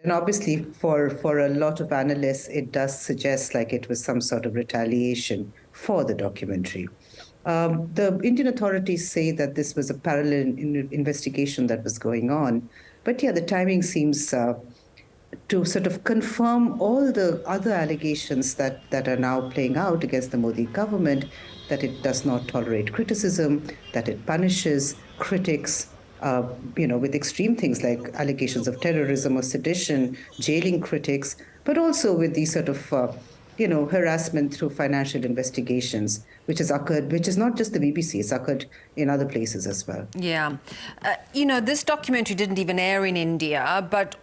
And obviously, for a lot of analysts, it does suggest like it was some sort of retaliation for the documentary. The Indian authorities say that this was a parallel investigation that was going on. But yeah, the timing seems to sort of confirm all the other allegations that are now playing out against the Modi government, that it does not tolerate criticism, that it punishes critics, with extreme things like allegations of terrorism or sedition, jailing critics, but also with these sort of harassment through financial investigations, which has occurred, which is not just the BBC, it's occurred in other places as well. Yeah. This documentary didn't even air in India, but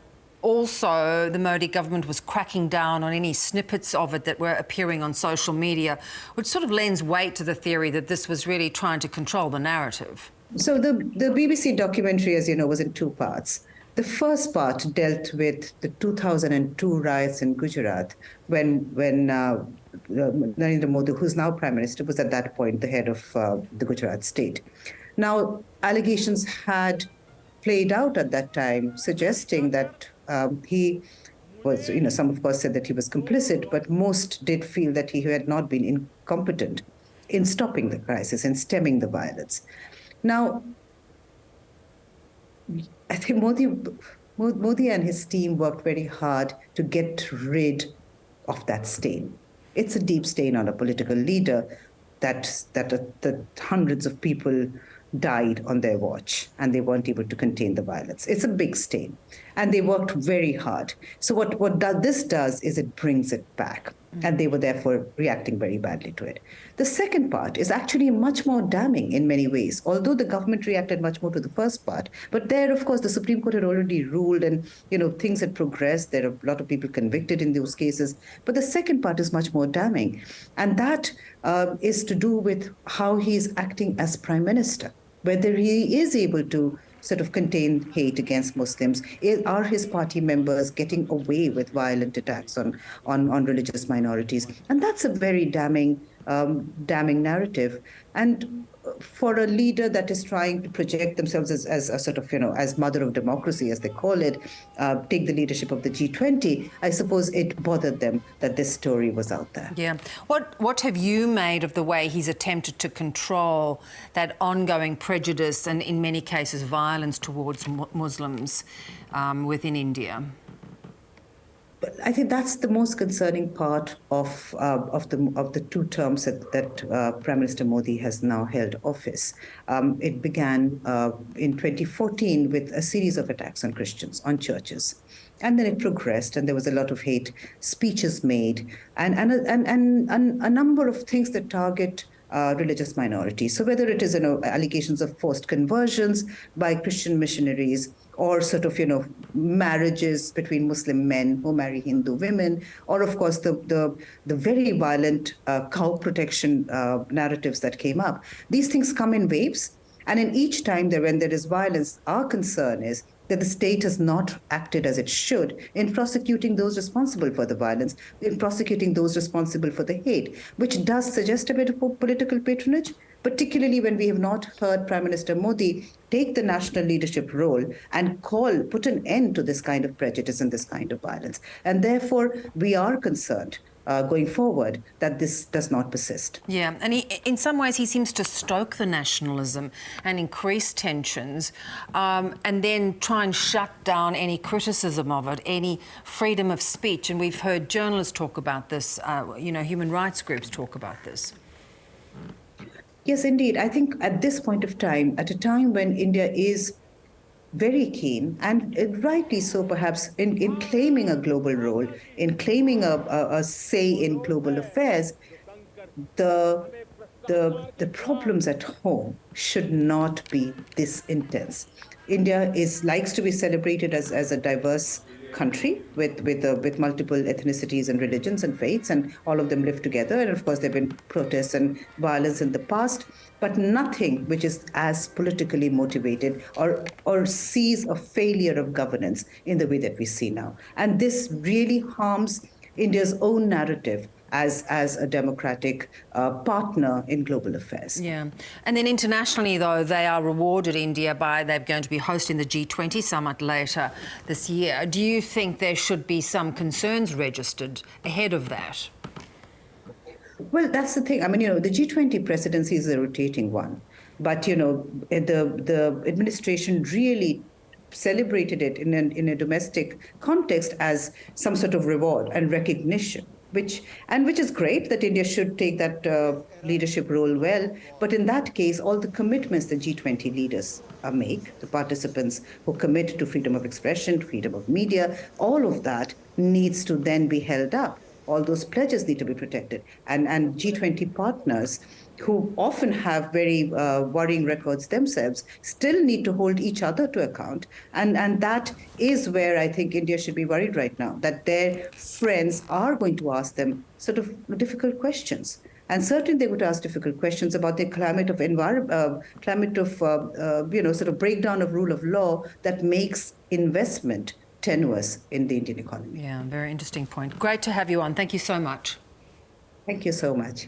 also the Modi government was cracking down on any snippets of it that were appearing on social media, which sort of lends weight to the theory that this was really trying to control the narrative. So the BBC documentary, as you know, was in two parts. The first part dealt with the 2002 riots in Gujarat when Narendra Modi, who's now Prime Minister, was at that point the head of the Gujarat state. Now, allegations had played out at that time, suggesting that he was, some of course said that he was complicit, but most did feel that he had not been incompetent in stopping the crisis and stemming the violence. Now, I think Modi and his team worked very hard to get rid of that stain. It's a deep stain on a political leader that hundreds of people died on their watch and they weren't able to contain the violence. It's a big stain. And they worked very hard. So what this does is it brings it back. And they were therefore reacting very badly to it. The second part is actually much more damning in many ways, although the government reacted much more to the first part. But there, of course, the Supreme Court had already ruled and, things had progressed. There are a lot of people convicted in those cases. But the second part is much more damning. And that is to do with how he is acting as Prime Minister, whether he is able to sort of contain hate against Muslims. Are his party members getting away with violent attacks on religious minorities? And that's a very damning narrative. And for a leader that is trying to project themselves as a sort of, as mother of democracy, as they call it, take the leadership of the G20, I suppose it bothered them that this story was out there. Yeah. What have you made of the way he's attempted to control that ongoing prejudice and, in many cases, violence towards Muslims within India? But I think that's the most concerning part of the 2 terms that Prime Minister Modi has now held office. It began in 2014 with a series of attacks on Christians, on churches. And then it progressed, and there was a lot of hate speeches made, and a number of things that target religious minorities. So whether it is allegations of forced conversions by Christian missionaries, or sort of marriages between Muslim men who marry Hindu women, or of course the very violent cow protection narratives that came up. These things come in waves, and in each time when there is violence, our concern is that the state has not acted as it should in prosecuting those responsible for the violence, in prosecuting those responsible for the hate, which does suggest a bit of political patronage, particularly when we have not heard Prime Minister Modi take the national leadership role and put an end to this kind of prejudice and this kind of violence. And therefore, we are concerned going forward that this does not persist. Yeah, and in some ways he seems to stoke the nationalism and increase tensions and then try and shut down any criticism of it, any freedom of speech. And we've heard journalists talk about this, human rights groups talk about this. Yes, indeed. I think at this point of time, at a time when India is very keen, and rightly so perhaps, in claiming a global role, in claiming a say in global affairs, the problems at home should not be this intense. India likes to be celebrated as a diverse country with multiple ethnicities and religions and faiths, and all of them live together. And of course, there have been protests and violence in the past, but nothing which is as politically motivated or sees a failure of governance in the way that we see now. And this really harms India's own narrative as a democratic partner in global affairs. Yeah. And then internationally, though, they are rewarded, India, they're going to be hosting the G20 summit later this year. Do you think there should be some concerns registered ahead of that? Well, that's the thing. I mean, the G20 presidency is a rotating one. But, the administration really celebrated it in a domestic context as some sort of reward and recognition, which is great that India should take that leadership role well. But in that case, all the commitments the G20 leaders make, the participants who commit to freedom of expression, freedom of media, all of that needs to then be held up. All those pledges need to be protected. And G20 partners, who often have very worrying records themselves, still need to hold each other to account. And that is where I think India should be worried right now, that their friends are going to ask them sort of difficult questions. And certainly they would ask difficult questions about the climate of sort of breakdown of rule of law that makes investment tenuous in the Indian economy. Yeah, very interesting point. Great to have you on. Thank you so much. Thank you so much.